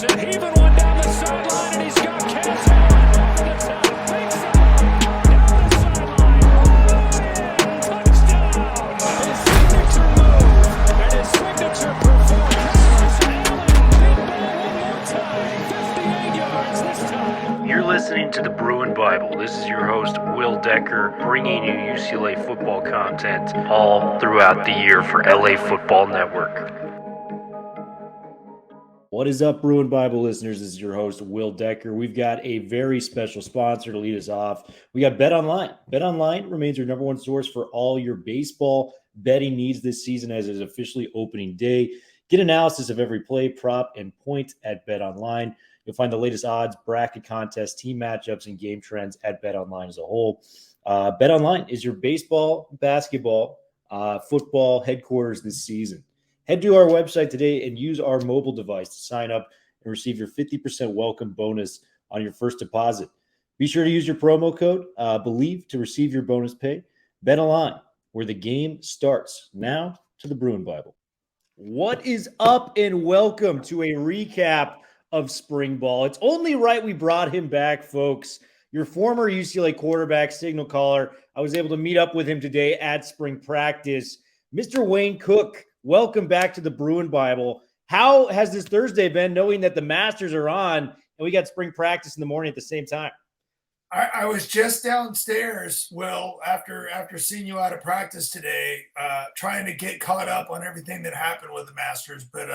Thompson heaving one down the sideline, and he's got Kazmeir over the top. Big side, down the sideline. Touchdown. His signature move and his signature performance. Allen, big ball one more time. 58 yards this time. You're listening to the Bruin Bible. This is your host, Will Decker, bringing you UCLA football content all throughout the year for LA Football Network. What is up, Bruin Bible listeners? This is your host, Will Decker. We've got a very special sponsor to lead us off. We got BetOnline. BetOnline remains your number one source for all your baseball betting needs this season as it is officially opening day. Get analysis of every play, prop, and point at BetOnline. You'll find the latest odds, bracket contests, team matchups, and game trends at BetOnline as a whole. BetOnline is your baseball, basketball, football headquarters this season. Head to our website today and use our mobile device to sign up and receive your 50% welcome bonus on your first deposit. Be sure to use your promo code, BELIEVE, to receive your bonus pay. BetOnline, where the game starts. Now to the Bruin Bible. What is up, and welcome to a recap of spring ball. It's only right we brought him back, folks. Your former UCLA quarterback, signal caller. I was able to meet up with him today at spring practice. Mr. Wayne Cook, welcome back to the Bruin Bible. How has this Thursday been, knowing that the Masters are on and we got spring practice in the morning at the same time? I was just downstairs, Will, after seeing you out of practice today, trying to get caught up on everything that happened with the Masters. But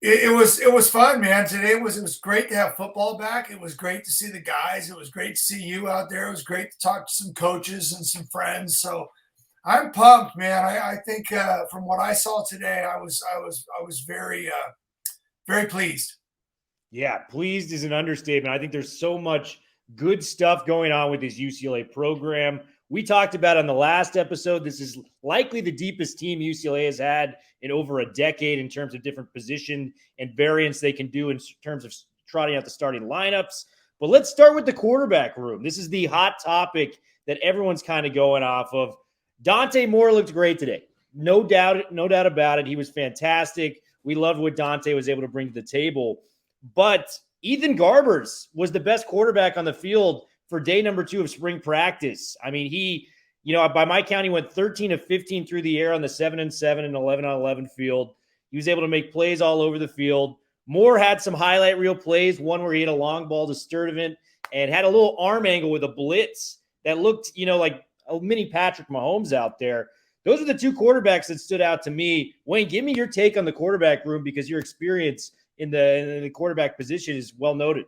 it was fun, man. Today it was great to have football back. It was great to see the guys. It was great to see you out there. It was great to talk to some coaches and some friends. So I'm pumped, man. I think from what I saw today, I was very very pleased. Yeah, pleased is an understatement. I think there's so much good stuff going on with this UCLA program. We talked about on the last episode, this is likely the deepest team UCLA has had in over a decade in terms of different position and variants they can do in terms of trotting out the starting lineups. But let's start with the quarterback room. This is the hot topic that everyone's kind of going off of. Dante Moore looked great today. No doubt about it. He was fantastic. We loved what Dante was able to bring to the table. But Ethan Garbers was the best quarterback on the field for day number 2 of spring practice. I mean, he, by my count, he went 13 of 15 through the air on the 7-7 and 11-on-11 field. He was able to make plays all over the field. Moore had some highlight reel plays, one where he had a long ball to Sturdivant and had a little arm angle with a blitz that looked, like a mini Patrick Mahomes out there. Those are the two quarterbacks that stood out to me. Wayne, give me your take on the quarterback room, because your experience in the quarterback position is well noted.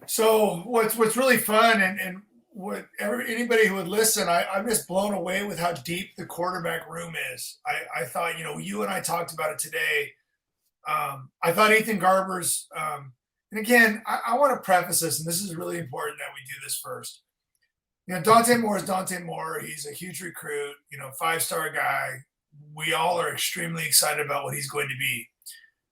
So what's really fun, and what anybody who would listen, I'm just blown away with how deep the quarterback room is. I thought, you and I talked about it today. I thought Ethan Garbers, and again, I want to preface this, and this is really important that we do this first. Dante Moore is Dante Moore. He's a huge recruit, 5-star guy. We all are extremely excited about what he's going to be.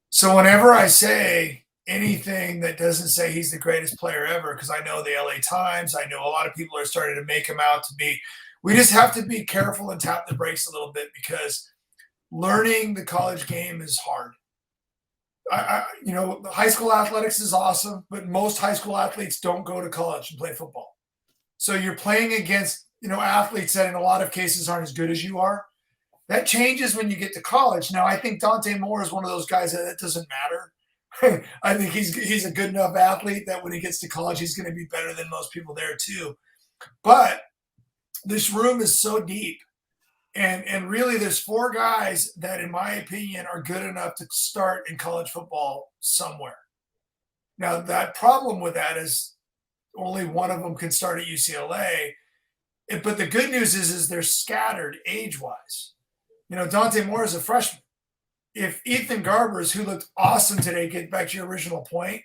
So whenever I say anything that doesn't say he's the greatest player ever, because I know the LA Times, I know a lot of people are starting to make him out to be, we just have to be careful and tap the brakes a little bit, because learning the college game is hard. High school athletics is awesome, but most high school athletes don't go to college and play football. So you're playing against, athletes that in a lot of cases aren't as good as you are. That changes when you get to college. Now, I think Dante Moore is one of those guys that doesn't matter. I think he's a good enough athlete that when he gets to college, he's going to be better than most people there too. But this room is so deep. And really, there's 4 guys that, in my opinion, are good enough to start in college football somewhere. Now, that problem with that is only one of them can start at UCLA. But the good news is they're scattered age-wise. Dante Moore is a freshman. If Ethan Garbers, who looked awesome today, get back to your original point,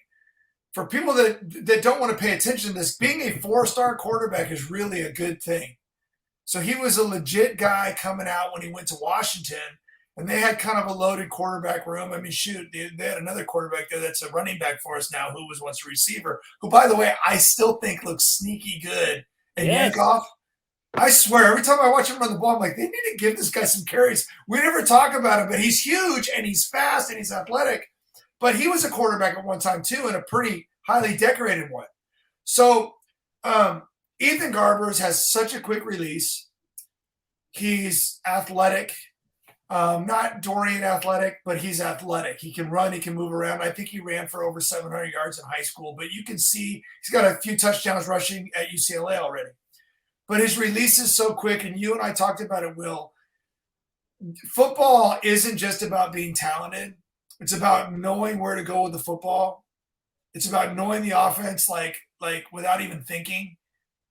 for people that don't want to pay attention to this, being a 4-star quarterback is really a good thing. So he was a legit guy coming out when he went to Washington, and they had kind of a loaded quarterback room. I mean, shoot, they had another quarterback there that's a running back for us now, who was once a receiver, who, by the way, I still think looks sneaky good. And Yankoff, I swear, every time I watch him run the ball, I'm like, they need to give this guy some carries. We never talk about him, but he's huge and he's fast and he's athletic. but he was a quarterback at one time too, and a pretty highly decorated one. So Ethan Garbers has such a quick release. He's athletic. Not Dorian athletic, but he's athletic. He can run, he can move around. I think he ran for over 700 yards in high school, but you can see he's got a few touchdowns rushing at UCLA already. But his release is so quick, and you and I talked about it, Will. Football isn't just about being talented. It's about knowing where to go with the football. It's about knowing the offense like without even thinking.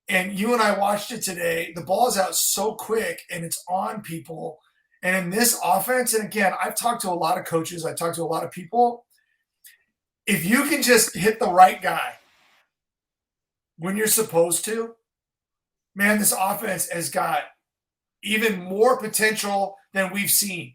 And you and I watched it today. The ball is out so quick, and it's on people. And in this offense, and again, I've talked to a lot of coaches. I've talked to a lot of people. If you can just hit the right guy when you're supposed to, man, this offense has got even more potential than we've seen.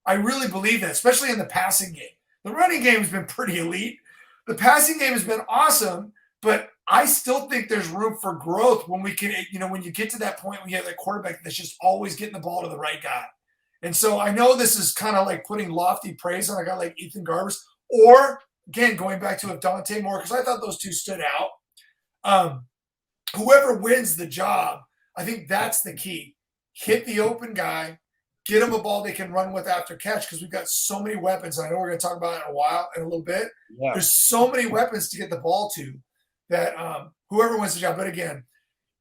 I really believe that, especially in the passing game. The running game has been pretty elite. The passing game has been awesome, but I still think there's room for growth when we can, when you get to that point when you have that quarterback that's just always getting the ball to the right guy. And so I know this is kind of like putting lofty praise on a guy like Ethan Garbers, or again, going back to Dante Moore, because I thought those two stood out. Whoever wins the job, I think that's the key. Hit the open guy, get him a ball they can run with after catch, because we've got so many weapons. I know we're going to talk about it in a little bit. Yeah. There's so many weapons to get the ball to that whoever wins the job. But again,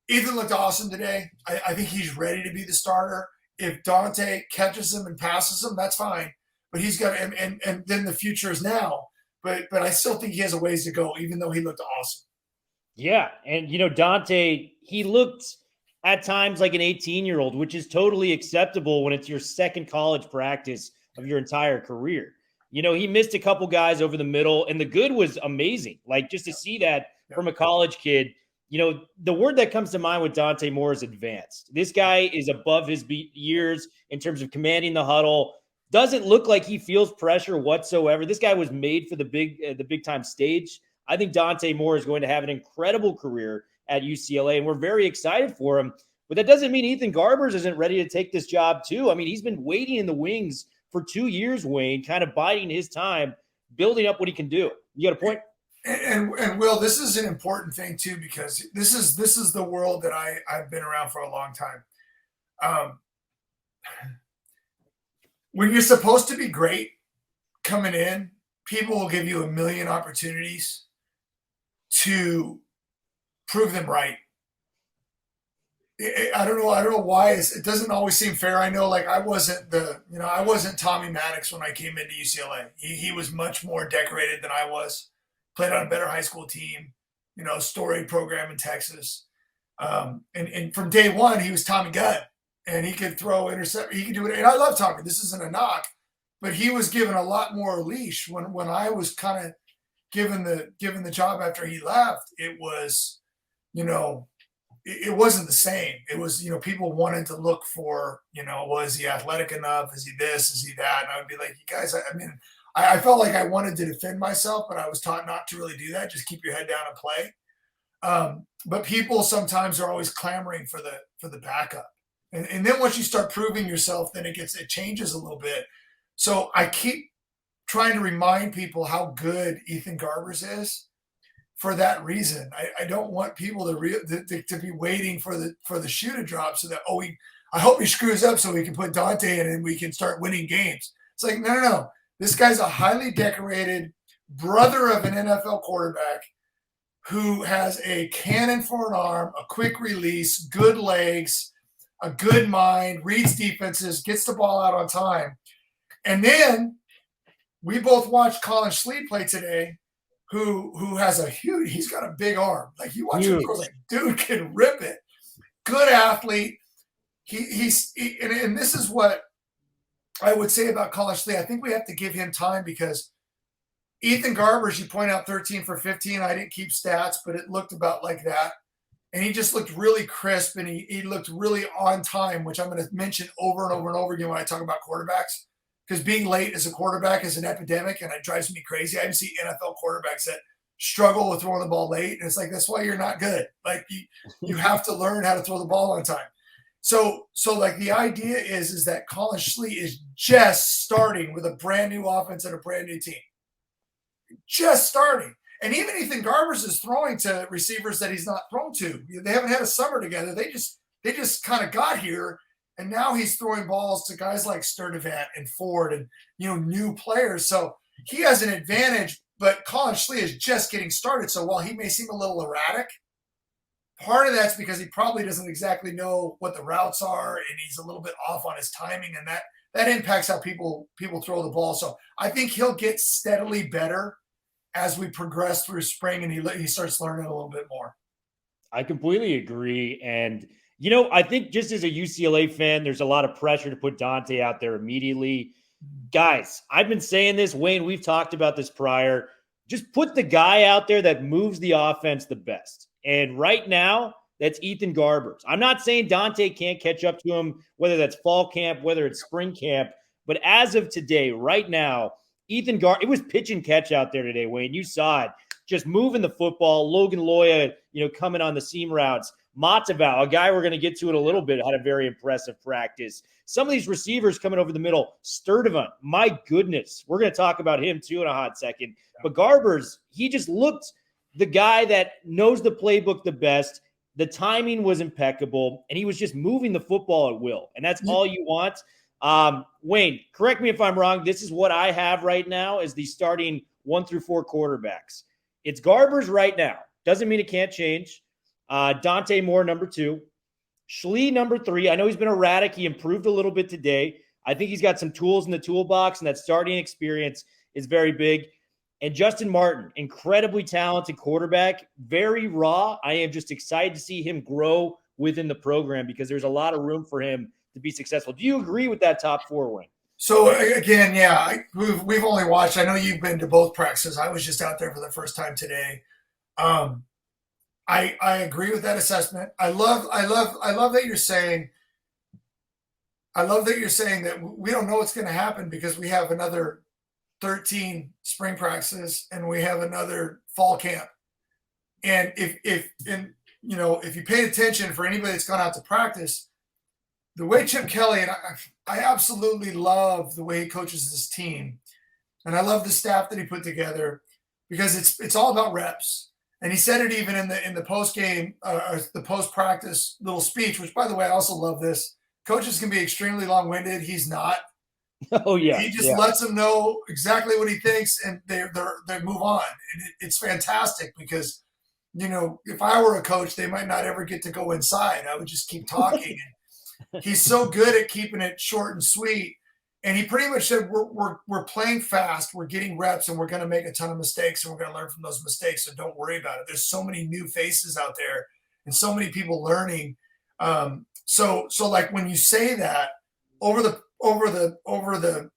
Ethan looked awesome today. I think he's ready to be the starter. If Dante catches him and passes him, that's fine. But he's got and then the future is now. But I still think he has a ways to go, even though he looked awesome. Yeah, and Dante, he looked at times like an 18-year-old, which is totally acceptable when it's your second college practice of your entire career. He missed a couple guys over the middle, and the good was amazing. Like, just to see that from a college kid. The word that comes to mind with Dante Moore is advanced. This guy is above his years in terms of commanding the huddle. Doesn't look like he feels pressure whatsoever. This guy was made for the big time stage. I think Dante Moore is going to have an incredible career at UCLA, and we're very excited for him. But that doesn't mean Ethan Garbers isn't ready to take this job too. I mean, he's been waiting in the wings for 2 years, Wayne, kind of biding his time, building up what he can do. You got a point? And Will, this is an important thing too, because this is the world that I've been around for a long time. When you're supposed to be great coming in, people will give you a million opportunities to prove them right. I don't know why it doesn't always seem fair. I know, like, I wasn't Tommy Maddox when I came into UCLA. He was much more decorated than I was. Played on a better high school team, storied program in Texas. And from day one, he was Tommy Gunn, and he could throw, intercept. He could do it. And I love Tommy. This isn't a knock, but he was given a lot more leash when I was kind of given the job after he left. It was, it wasn't the same. It was, people wanted to look for, was he athletic enough? Is he this? Is he that? And I would be like, you guys, I felt like I wanted to defend myself, but I was taught not to really do that. Just keep your head down and play. But people sometimes are always clamoring for the backup. And then once you start proving yourself, then it changes a little bit. So I keep trying to remind people how good Ethan Garbers is for that reason. I don't want people to be waiting for the shoe to drop so that, I hope he screws up so we can put Dante in and we can start winning games. It's like, no. This guy's a highly decorated brother of an NFL quarterback who has a cannon for an arm, a quick release, good legs, a good mind, reads defenses, gets the ball out on time. And then we both watched Collin Schlee play today, who has he's got a big arm. Like, you watch him, like, dude can rip it. Good athlete. And this is what I would say about Collin Schlee. I think we have to give him time, because Ethan Garbers, you point out 13 for 15. I didn't keep stats, but it looked about like that. And he just looked really crisp, and he looked really on time, which I'm going to mention over and over and over again when I talk about quarterbacks, because being late as a quarterback is an epidemic, and it drives me crazy. I even see NFL quarterbacks that struggle with throwing the ball late, and it's like, that's why you're not good. Like, you have to learn how to throw the ball on time. So like, the idea is that Collin Schlee is just starting with a brand new offense and a brand new team. just starting. And even Ethan Garbers is throwing to receivers that he's not thrown to. They haven't had a summer together. They just kind of got here, and now he's throwing balls to guys like Sturdivant and Ford and new players. So he has an advantage. But Collin Schlee is just getting started. So while he may seem a little erratic, part of that's because he probably doesn't exactly know what the routes are, and he's a little bit off on his timing, and that impacts how people throw the ball. So I think he'll get steadily better as we progress through spring and he starts learning a little bit more. I completely agree. And, I think just as a UCLA fan, there's a lot of pressure to put Dante out there immediately. Guys, I've been saying this, Wayne, we've talked about this prior. Just put the guy out there that moves the offense the best. And right now, that's Ethan Garbers. I'm not saying Dante can't catch up to him, whether that's fall camp, whether it's spring camp. But as of today, right now, it was pitch and catch out there today, Wayne. You saw it. Just moving the football. Logan Loya, coming on the seam routes. Matavao, a guy we're going to get to in a little bit, had a very impressive practice. Some of these receivers coming over the middle. Sturdivant, my goodness. We're going to talk about him too in a hot second. But Garbers, he just looked the guy that knows the playbook the best. The timing was impeccable, and he was just moving the football at will. And that's all you want. Wayne, correct me if I'm wrong. This is what I have right now as the starting 1 through 4 quarterbacks. It's Garbers right now. Doesn't mean it can't change. Dante Moore, number 2. Schlee, number 3. I know he's been erratic. He improved a little bit today. I think he's got some tools in the toolbox, and that starting experience is very big. And Justin Martin, incredibly talented quarterback, very raw. I am just excited to see him grow within the program because there's a lot of room for him to be successful. Do you agree with that top 4, Wayne? So again, yeah, we've only watched. I know you've been to both practices. I was just out there for the first time today. I agree with that assessment. I love that you're saying. I love that you're saying that we don't know what's going to happen because we have another 13 spring practices and we have another fall camp. And if you paid attention, for anybody that's gone out to practice, the way Chip Kelly, and I absolutely love the way he coaches this team, and I love the staff that he put together because it's all about reps. And he said it even in the post game, the post practice little speech. Which, by the way, I also love this. Coaches can be extremely long winded. He's not. Oh yeah, he just lets them know exactly what he thinks, and they move on. And it's fantastic because if I were a coach, they might not ever get to go inside. I would just keep talking. He's so good at keeping it short and sweet. And he pretty much said, we're playing fast, we're getting reps, and we're going to make a ton of mistakes, and we're going to learn from those mistakes. So don't worry about it. There's so many new faces out there, and so many people learning. So like when you say that over the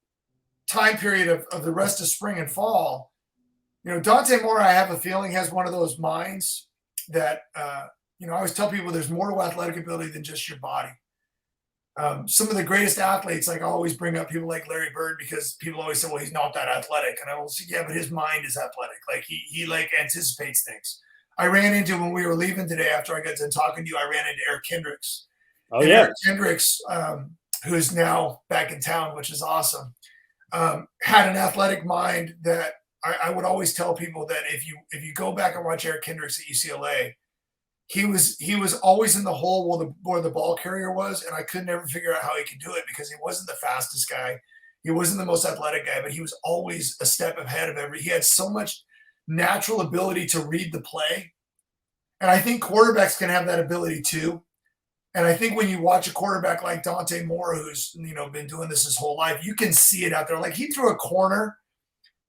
time period of the rest of spring and fall, Dante Moore, I have a feeling, has one of those minds that I always tell people there's more to athletic ability than just your body. Some of the greatest athletes, like I always bring up people like Larry Bird because people always say, well, he's not that athletic. And I will say, yeah, but his mind is athletic. Like he anticipates things. I ran into, when we were leaving today, after I got done talking to you, I ran into Eric Kendricks. Oh, yeah. Eric Kendricks, who's now back in town, which is awesome, had an athletic mind that I would always tell people that if you go back and watch Eric Kendricks at UCLA, he was always in the hole where the ball carrier was, and I could never figure out how he could do it because he wasn't the fastest guy. He wasn't the most athletic guy, but he was always a step ahead of he had so much natural ability to read the play. And I think quarterbacks can have that ability too. And I think when you watch a quarterback like Dante Moore, who's been doing this his whole life, you can see it out there. Like he threw a corner.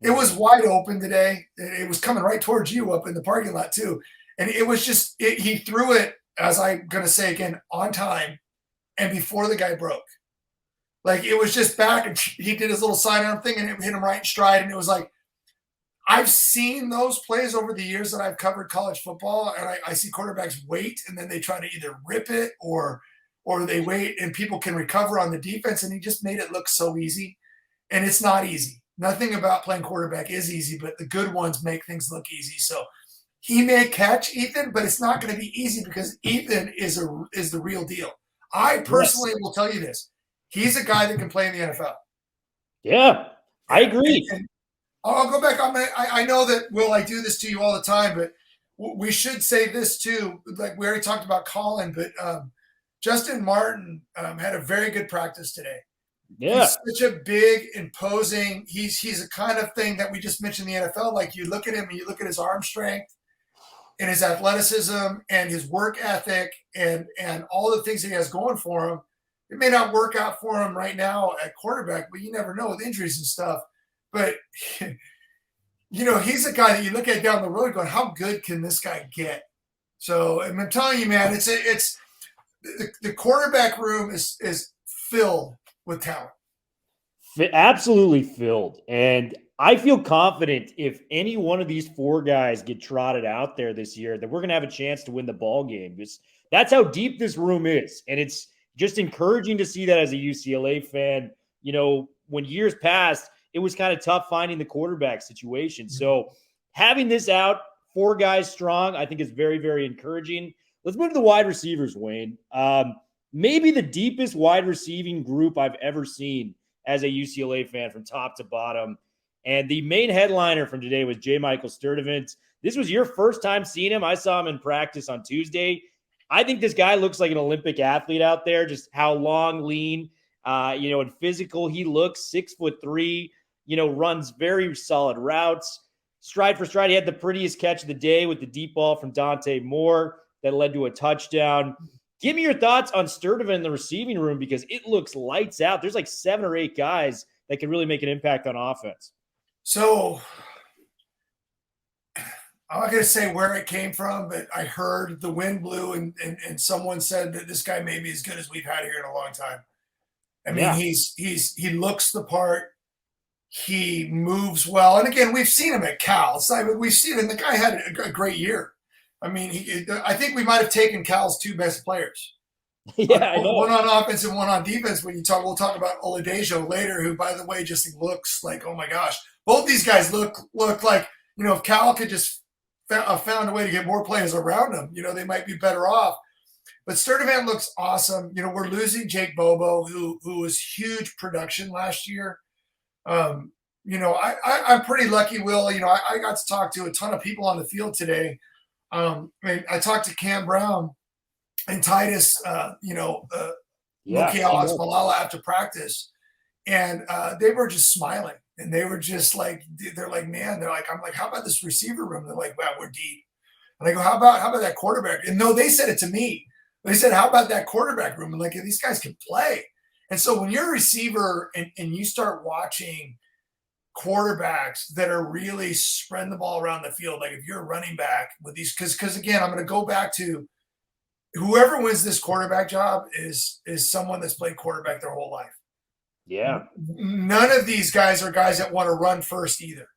It was wide open today. It was coming right towards you up in the parking lot too. And it was just, he threw it, as I'm going to say again, on time and before the guy broke. Like it was just back and he did his little sidearm thing and it hit him right in stride. And it was like, I've seen those plays over the years that I've covered college football, and I see quarterbacks wait and then they try to either rip it or they wait and people can recover on the defense. And he just made it look so easy. And it's not easy. Nothing about playing quarterback is easy, but the good ones make things look easy. So he may catch Ethan, but it's not going to be easy because Ethan is the real deal. I personally will tell you this. He's a guy that can play in the NFL. Yeah, I agree. I'll go back on that. I know that, Will, I do this to you all the time, but we should say this too. Like we already talked about Collin, but Justin Martin had a very good practice today. Yeah. He's such a big, imposing. He's a kind of thing that we just mentioned in the NFL. Like you look at him and you look at his arm strength and his athleticism and his work ethic and all the things that he has going for him. It may not work out for him right now at quarterback, but you never know with injuries and stuff. But, you know, he's a guy that you look at down the road going, how good can this guy get? So I'm telling you, man, it's the quarterback room is filled with talent. Absolutely filled. And I feel confident if any one of these four guys get trotted out there this year that we're going to have a chance to win the ball game. Because that's how deep this room is. And it's just encouraging to see that as a UCLA fan. You know, when years passed, it was kind of tough finding the quarterback situation. So having this out, four guys strong, I think is very, very encouraging. Let's move to the wide receivers, Wayne. Maybe the deepest wide receiving group I've ever seen as a UCLA fan from top to bottom. And the main headliner from today was J. Michael Sturdivant. This was your first time seeing him. I saw him in practice on Tuesday. I think this guy looks like an Olympic athlete out there, just how long, lean, and physical he looks, 6'3", runs very solid routes. Stride for stride, he had the prettiest catch of the day with the deep ball from Dante Moore that led to a touchdown. Give me your thoughts on Sturdivant in the receiving room because it looks lights out. There's like 7 or 8 guys that can really make an impact on offense. So I'm not going to say where it came from, but I heard the wind blew and someone said that this guy may be as good as we've had here in a long time. I mean, he looks the part. He moves well. And again, we've seen him at Cal. We've seen him. The guy had a great year. I mean, I think we might have taken Cal's 2 best players. Yeah, I know. One on offense and one on defense. We'll talk about Oladejo later, who, by the way, just looks like, oh my gosh. Both these guys look like, if Cal could just found a way to get more players around him, they might be better off. But Sturdivant looks awesome. We're losing Jake Bobo, who was huge production last year. I'm pretty lucky, Will. I got to talk to a ton of people on the field today. I talked to Cam Brown and Titus, Mokiao-Atimalala after practice, and they were just smiling, and they were just like, man, I'm like, how about this receiver room? They're like, wow, we're deep. And I go, how about that quarterback? And no, they said it to me. They said, how about that quarterback room? And like, these guys can play. And so when you're a receiver and you start watching quarterbacks that are really spreading the ball around the field, like if you're a running back with these, because again, I'm going to go back to whoever wins this quarterback job is someone that's played quarterback their whole life. Yeah. None of these guys are guys that want to run first either.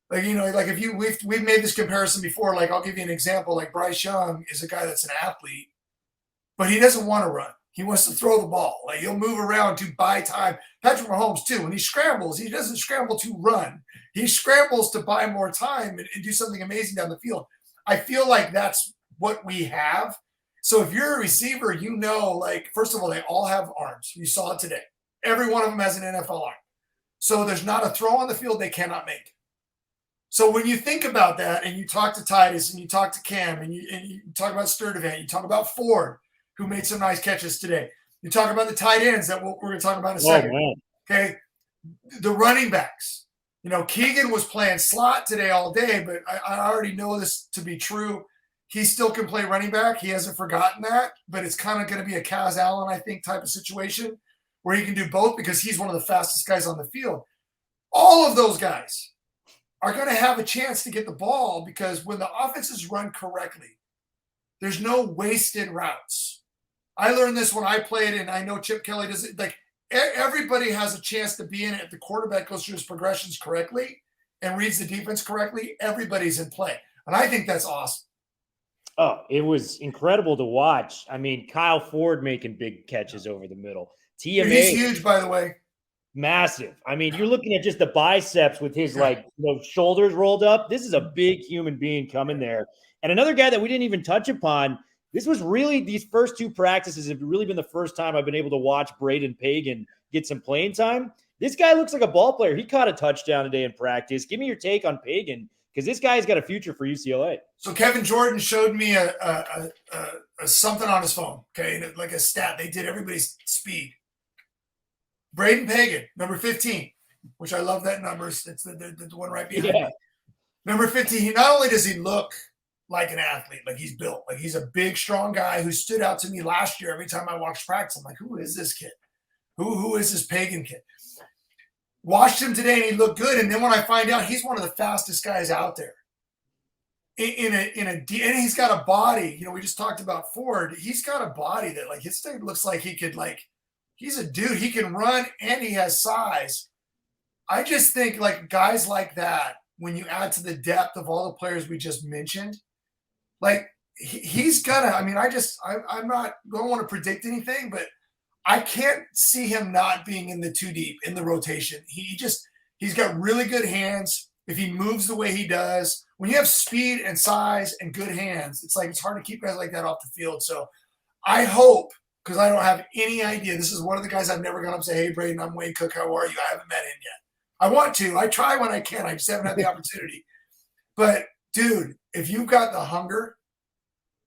Like, if we've made this comparison before, like I'll give you an example, like Bryce Young is a guy that's an athlete, but he doesn't want to run. He wants to throw the ball. Like he'll move around to buy time. Patrick Mahomes too, when he scrambles, he doesn't scramble to run. He scrambles to buy more time and do something amazing down the field. I feel like that's what we have. So if you're a receiver, like, first of all, they all have arms. You saw it today. Every one of them has an NFL arm. So there's not a throw on the field they cannot make. So when you think about that and you talk to Titus and you talk to Cam and you talk about Sturdivant, you talk about Ford, who made some nice catches today. You talk about the tight ends that we're going to talk about in a second. Man. Okay. The running backs. Keegan was playing slot today all day, but I already know this to be true. He still can play running back. He hasn't forgotten that, but it's kind of going to be a Kaz Allen, I think, type of situation where he can do both because he's one of the fastest guys on the field. All of those guys are going to have a chance to get the ball because when the offense is run correctly, there's no wasted routes. I learned this when I played, and I know Chip Kelly does it. Like, everybody has a chance to be in it if the quarterback goes through his progressions correctly and reads the defense correctly. Everybody's in play, and I think that's awesome. Oh, it was incredible to watch. I mean, Kyle Ford making big catches over the middle. TMA, he's huge, by the way. Massive. I mean, you're looking at just the biceps with his shoulders rolled up. This is a big human being coming there. And another guy that we didn't even touch upon. This was really, these first 2 practices have really been the first time I've been able to watch Braden Pagan get some playing time This guy looks like a ball player. He caught a touchdown today in practice. Give me your take on Pagan, because this guy's got a future for UCLA. So Kevin Jordan showed me a something on his phone, okay, like a stat. They did everybody's speed. Braden Pagan, number 15, which I love that number. It's the one right behind me. Number 15, not only does he look like an athlete, like he's built, like he's a big, strong guy who stood out to me last year. Every time I watched practice, I'm like, who is this kid? Who is this Pagan kid? Watched him today and he looked good. And then when I find out he's one of the fastest guys out there and he's got a body, we just talked about Ford. He's got a body that like his thing looks like he could he's a dude. He can run and he has size. I just think like guys like that, when you add to the depth of all the players we just mentioned, like he's gonna, I'm not don't want to predict anything, but I can't see him not being in the two deep in the rotation. He's got really good hands. If he moves the way he does, when you have speed and size and good hands, it's hard to keep guys like that off the field. So I hope, because I don't have any idea. This is one of the guys I've never gone up and say, hey, Braden, I'm Wayne Cook. How are you? I haven't met him yet. I want to. I try when I can. I just haven't had the opportunity. But, dude, if you've got the hunger,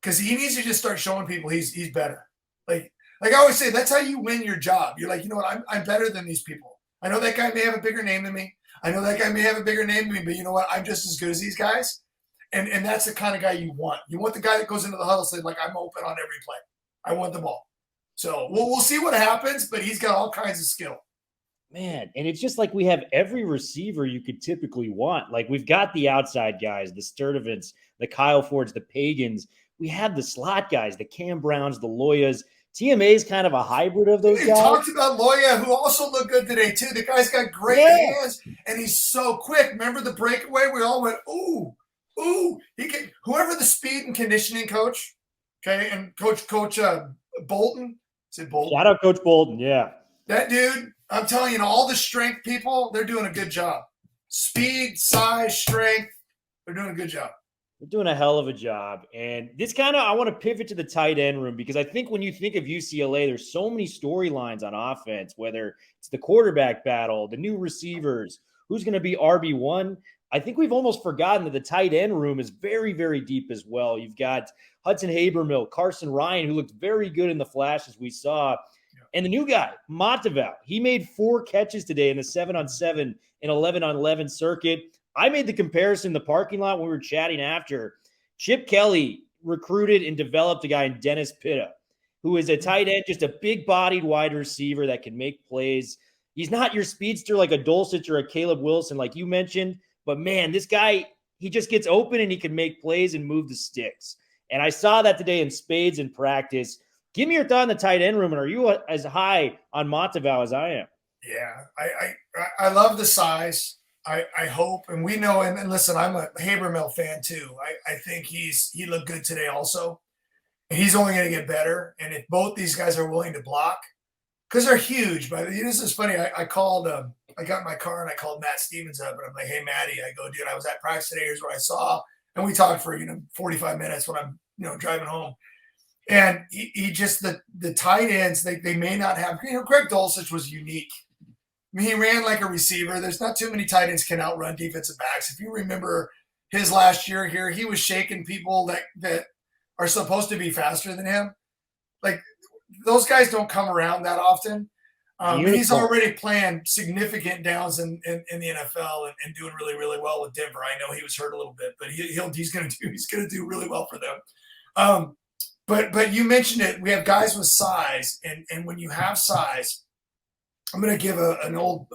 because he needs to just start showing people he's better. Like I always say, that's how you win your job. You're like, you know what? I'm better than these people. I know that guy may have a bigger name than me. I know that guy may have a bigger name than me, but you know what? I'm just as good as these guys. And that's the kind of guy you want. You want the guy that goes into the huddle saying, like, I'm open on every play. I want the ball. So we'll see what happens, but he's got all kinds of skill. Man, and it's just like we have every receiver you could typically want. Like we've got the outside guys, the Sturdivants, the Kyle Fords, the Pagans. We have the slot guys, the Cam Browns, the Loyas. TMA is kind of a hybrid of those guys. We talked about Loya, who also looked good today, too. The guy's got great hands, and he's so quick. Remember the breakaway? We all went, ooh. He can, whoever the speed and conditioning coach, okay, and Coach Bolton. Is it Bolton? Shout out Coach Bolton, yeah. That dude, I'm telling you, all the strength people, they're doing a good job. Speed, size, strength, they're doing a good job. They're doing a hell of a job. And this I want to pivot to the tight end room, because I think when you think of UCLA, there's so many storylines on offense, whether it's the quarterback battle, the new receivers, who's going to be RB1. I think we've almost forgotten that the tight end room is very, very deep as well. You've got Hudson Habermill, Carson Ryan, who looked very good in the flashes we saw. And the new guy, Matavao, he made 4 catches today in the 7-on-7 and 11-on-11 circuit. I made the comparison in the parking lot when we were chatting after. Chip Kelly recruited and developed a guy in Dennis Pitta, who is a tight end, just a big-bodied wide receiver that can make plays. He's not your speedster like a Dulcich or a Caleb Wilson like you mentioned, but, man, this guy, he just gets open and he can make plays and move the sticks. And I saw that today in spades in practice. Give me your thought on the tight end room, and are you as high on Matavao as I am? Yeah, I love the size. I hope, and we know, and listen, I'm a Habermill fan too. I think he looked good today also. He's only going to get better. And if both these guys are willing to block, because they're huge. But this is funny. I called, I got in my car and I called Matt Stevens up and I'm like, hey, Matty, I go, dude, I was at practice today. Here's what I saw. And we talked for, 45 minutes when I'm, driving home. And he just, the tight ends, they may not have, Greg Dulcich was unique. I mean, he ran like a receiver. There's not too many tight ends can outrun defensive backs. If you remember his last year here, he was shaking people that are supposed to be faster than him. Like, those guys don't come around that often. He's already playing significant downs in the NFL and doing really, really well with Denver. I know he was hurt a little bit, but he's going to do really well for them. But you mentioned it. We have guys with size, and when you have size, I'm going to give an old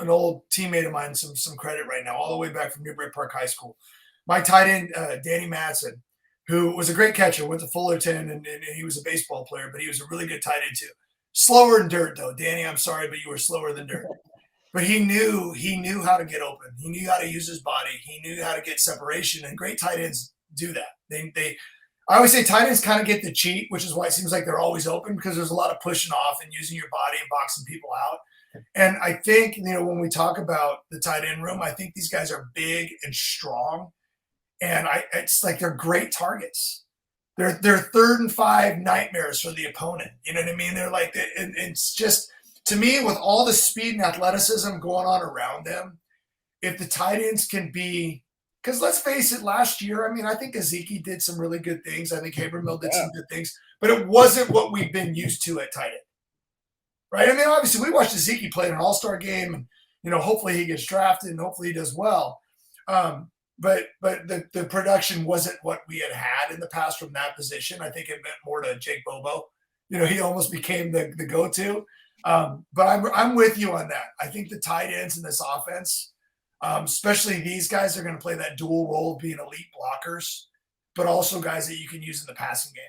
teammate of mine some credit right now, all the way back from Newbury Park High School. My tight end, Danny Madsen, who was a great catcher, went to Fullerton, and he was a baseball player, but he was a really good tight end too. Slower than dirt, though. Danny, I'm sorry, but you were slower than dirt. But he knew how to get open. He knew how to use his body. He knew how to get separation, and great tight ends do that. I always say tight ends kind of get the cheat, which is why it seems like they're always open, because there's a lot of pushing off and using your body and boxing people out. And I think, when we talk about the tight end room, I think these guys are big and strong, and it's like they're great targets. They're 3rd and 5 nightmares for the opponent. You know what I mean? They're like, and it's just to me, with all the speed and athleticism going on around them, if the tight ends can be, because let's face it, last year, I mean, I think Ezeike did some really good things. I think Habermill did some good things, but it wasn't what we've been used to at tight end, right? I mean, obviously, we watched Ezeike play in an all-star game, and, you know, hopefully he gets drafted and hopefully he does well. But the production wasn't what we had in the past from that position. I think it meant more to Jake Bobo. You know, he almost became the go-to. But I'm with you on that. I think the tight ends in this offense, especially these guys, are going to play that dual role of being elite blockers, but also guys that you can use in the passing game.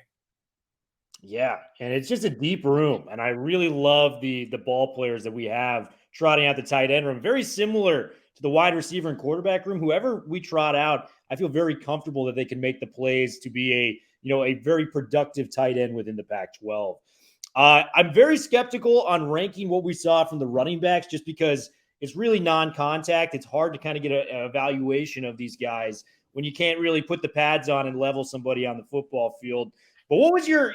Yeah, and it's just a deep room, and I really love the ball players that we have trotting out the tight end room. Very similar to the wide receiver and quarterback room. Whoever we trot out, I feel very comfortable that they can make the plays to be a very productive tight end within the Pac-12. I'm very skeptical on ranking what we saw from the running backs just because it's really non-contact. It's hard to kind of get an evaluation of these guys when you can't really put the pads on and level somebody on the football field. But what was your,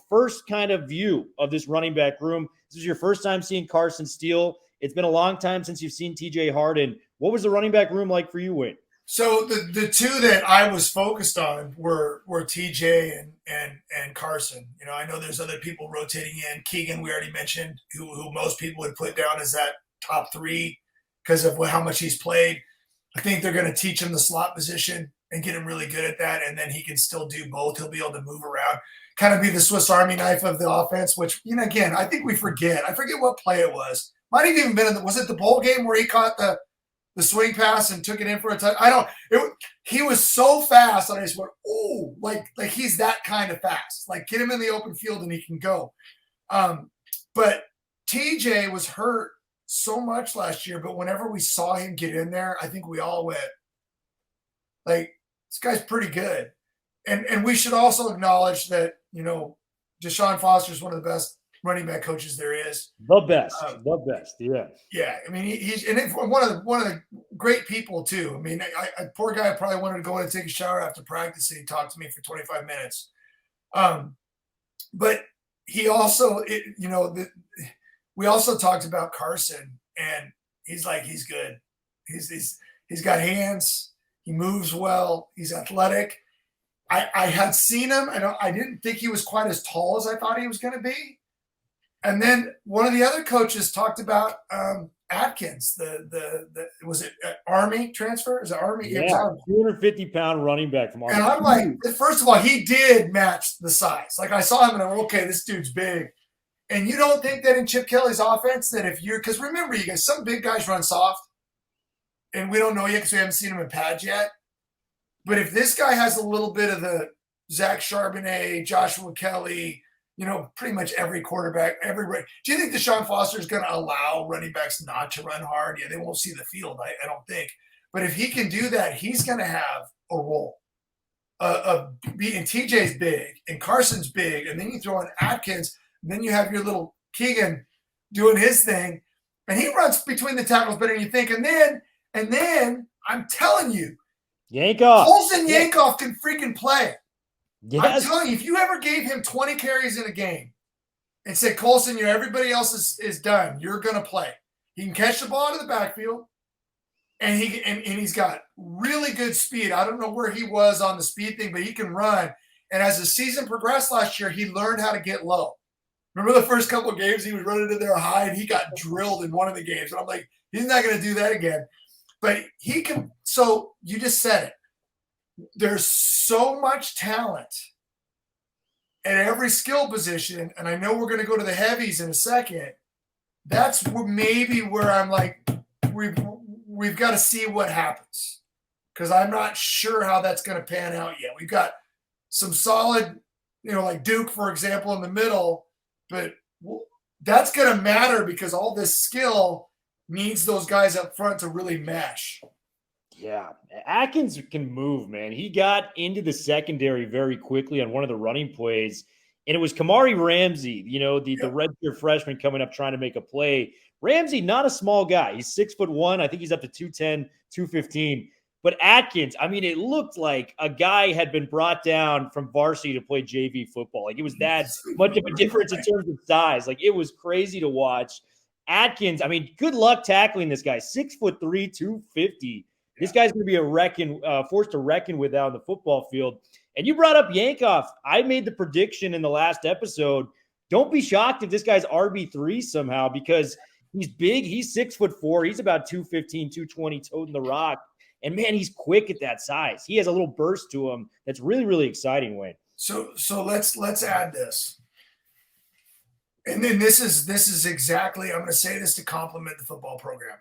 first kind of view of this running back room? This is your first time seeing Carson Steele. It's been a long time since you've seen TJ Harden. What was the running back room like for you, Wayne? So the two that I was focused on were TJ and Carson. You know, I know there's other people rotating in. Keegan, we already mentioned, who most people would put down as that top three because of how much he's played. I think they're going to teach him the slot position and get him really good at that, and then he can still do both. He'll be able to move around, kind of be the Swiss Army knife of the offense, which, again, I think we forget. I forget what play it was. Might have even been was it the bowl game where he caught the swing pass and took it in for a touch? He was so fast, and I just went, oh, like he's that kind of fast. Like, get him in the open field and he can go. But TJ was hurt so much last year, but whenever we saw him get in there, I think we all went, like, this guy's pretty good. And we should also acknowledge that, Deshaun Foster is one of the best running back coaches there is. The best, yeah. Yeah, I mean, he's one of the great people too. I mean, I poor guy probably wanted to go in and take a shower after practice, and he talked to me for 25 minutes. But he also, we also talked about Carson, and he's good. He's got hands. He moves well. He's athletic. I had seen him. I didn't think he was quite as tall as I thought he was going to be. And then one of the other coaches talked about Adkins, was it Army transfer? Is it Army? Yeah, 250-pound running back from Army. And I'm like, first of all, he did match the size. Like, I saw him and I'm like, okay, this dude's big. And you don't think that in Chip Kelly's offense that because remember, you guys, some big guys run soft, and we don't know yet because we haven't seen him in pads yet. But if this guy has a little bit of the Zach Charbonnet, Joshua Kelly, pretty much every quarterback, do you think Deshaun Foster is going to allow running backs not to run hard? Yeah, they won't see the field, I don't think. But if he can do that, he's going to have a role. And TJ's big, and Carson's big, and then you throw in Adkins, and then you have your little Keegan doing his thing, and he runs between the tackles better than you think. And then I'm telling you, Colson Yankoff can freaking play. Yes. I'm telling you, if you ever gave him 20 carries in a game and said, Colson, everybody else is done, you're going to play. He can catch the ball out of the backfield, and he's got really good speed. I don't know where he was on the speed thing, but he can run. And as the season progressed last year, he learned how to get low. Remember the first couple of games he was running to their high, and he got drilled in one of the games. And I'm like, he's not going to do that again. But he can – so you just said it. There's so much talent at every skill position, and I know we're going to go to the heavies in a second. That's maybe where I'm like, we've got to see what happens, because I'm not sure how that's going to pan out yet. We've got some solid, like Duke, for example, in the middle, but that's going to matter because all this skill needs those guys up front to really mesh. Yeah, Adkins can move, man. He got into the secondary very quickly on one of the running plays, and it was Kamari Ramsey, the redshirt freshman coming up trying to make a play. Ramsey, not a small guy. He's 6'1". I think he's up to 210, 215. But Adkins, I mean, it looked like a guy had been brought down from varsity to play JV football. Like, it was that much of a difference in terms of size. Like, it was crazy to watch. Adkins, I mean, good luck tackling this guy. 6'3", 250. This guy's going to be a force to reckon with out on the football field. And you brought up Yankoff. I made the prediction in the last episode. Don't be shocked if this guy's RB3 somehow, because he's big. He's 6'4". He's about 215, 220, toting the rock. And man, he's quick at that size. He has a little burst to him that's really, really exciting, Wayne. So let's add this. And then this is exactly, I'm going to say this to compliment the football program.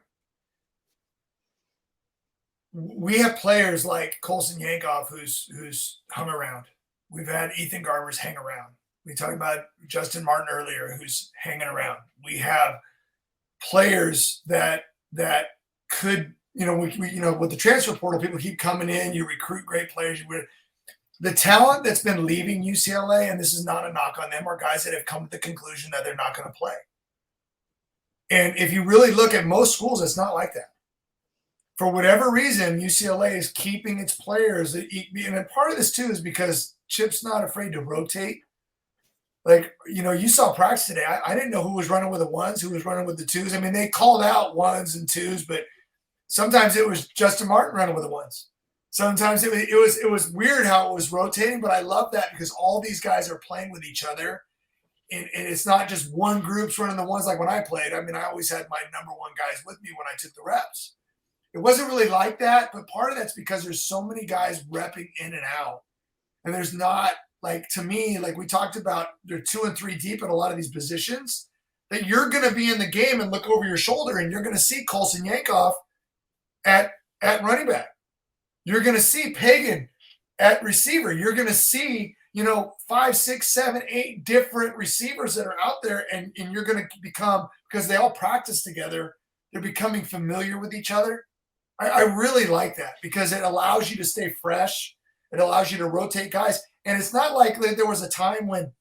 We have players like Colson Yankoff who's hung around. We've had Ethan Garbers hang around. We talked about Justin Martin earlier, who's hanging around. We have players that could, with the transfer portal, people keep coming in. You recruit great players. The talent that's been leaving UCLA, and this is not a knock on them, are guys that have come to the conclusion that they're not going to play. And if you really look at most schools, it's not like that. For whatever reason, UCLA is keeping its players. And part of this, too, is because Chip's not afraid to rotate. Like, you saw practice today. I didn't know who was running with the ones, who was running with the twos. I mean, they called out ones and twos, but sometimes it was Justin Martin running with the ones. Sometimes it was weird how it was rotating, but I love that because all these guys are playing with each other. And it's not just one group's running the ones like when I played. I mean, I always had my number one guys with me when I took the reps. It wasn't really like that, but part of that's because there's so many guys repping in and out. And there's not, like, to me, like we talked about, they're 2 and 3 deep at a lot of these positions, that you're going to be in the game and look over your shoulder and you're going to see Colson Yankoff at running back. You're going to see Pagan at receiver. You're going to see, 5, 6, 7, 8 different receivers that are out there, and you're going to become, because they all practice together, they're becoming familiar with each other. I really like that because it allows you to stay fresh. It allows you to rotate guys. And it's not like there was a time when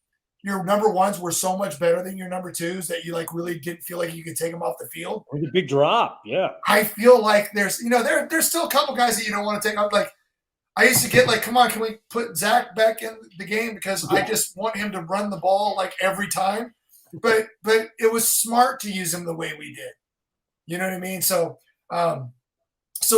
your number ones were so much better than your number twos that you really didn't feel like you could take them off the field. It was a big drop, yeah. I feel like there's still a couple guys that you don't want to take off. Like, I used to get come on, can we put Zach back in the game because I just want him to run the ball every time. But it was smart to use him the way we did. You know what I mean? So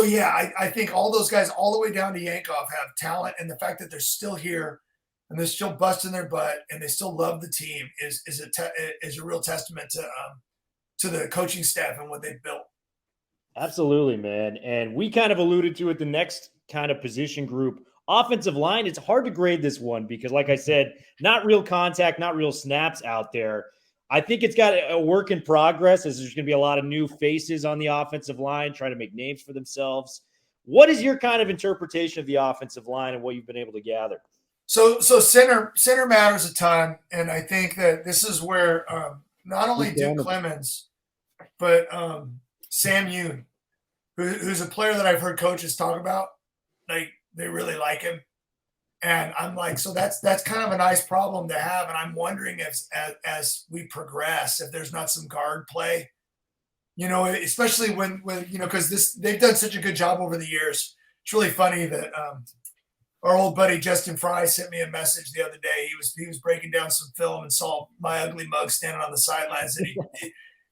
yeah, I think all those guys all the way down to Yankoff have talent, and the fact that they're still here and they're still busting their butt and they still love the team is a real testament to the coaching staff and what they've built. Absolutely, man. And we kind of alluded to it, the next kind of position group, offensive line. It's hard to grade this one because, like I said, not real contact, not real snaps out there. I think it's got a work in progress as there's going to be a lot of new faces on the offensive line trying to make names for themselves. What is your kind of interpretation of the offensive line and what you've been able to gather? So center matters a ton, and I think that this is where not only Duke Clemens, but Sam Yoon, who's a player that I've heard coaches talk about, they really like him. And I'm like, so that's kind of a nice problem to have. And I'm wondering if as we progress, if there's not some guard play, especially when because they've done such a good job over the years. It's really funny that our old buddy Justin Fry sent me a message the other day. He was breaking down some film and saw my ugly mug standing on the sidelines, and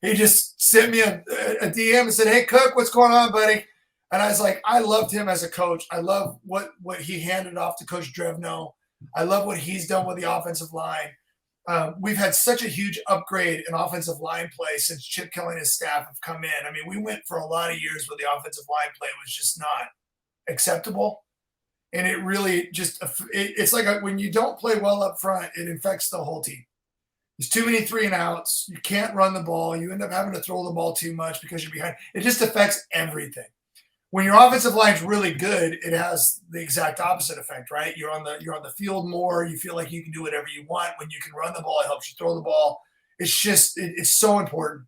he just sent me a DM and said, "Hey Cook, what's going on, buddy?" And I was like, I loved him as a coach. I love what he handed off to Coach Drevno. I love what he's done with the offensive line. We've had such a huge upgrade in offensive line play since Chip Kelly and his staff have come in. I mean, we went for a lot of years where the offensive line play was just not acceptable. And it really just – it's like when you don't play well up front, it infects the whole team. There's too many 3-and-outs. You can't run the ball. You end up having to throw the ball too much because you're behind. It just affects everything. When your offensive line's really good, it has the exact opposite effect, right? You're on the field more. You feel like you can do whatever you want. When you can run the ball, it helps you throw the ball. It's just it's so important.